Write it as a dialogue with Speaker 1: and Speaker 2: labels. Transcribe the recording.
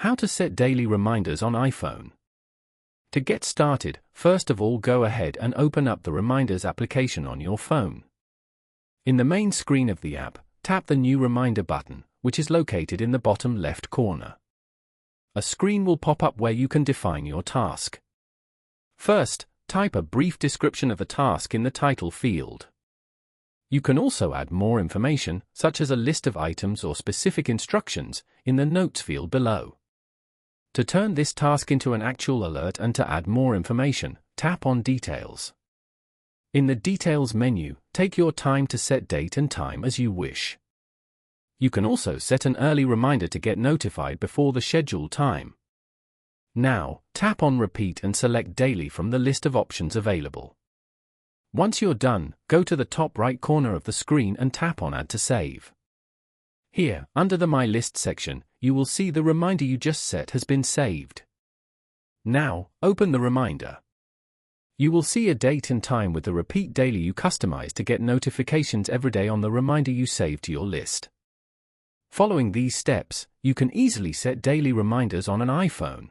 Speaker 1: How to set daily reminders on iPhone. To get started, first of all go ahead and open up the Reminders application on your phone. In the main screen of the app, tap the New Reminder button, which is located in the bottom left corner. A screen will pop up where you can define your task. First, type a brief description of the task in the title field. You can also add more information, such as a list of items or specific instructions, in the Notes field below. To turn this task into an actual alert and to add more information, tap on Details. In the Details menu, take your time to set date and time as you wish. You can also set an early reminder to get notified before the scheduled time. Now, tap on Repeat and select Daily from the list of options available. Once you're done, go to the top right corner of the screen and tap on Add to Save. Here, under the My List section, you will see the reminder you just set has been saved. Now, open the reminder. You will see a date and time with the Repeat Daily you customized to get notifications every day on the reminder you saved to your list. Following these steps, you can easily set daily reminders on an iPhone.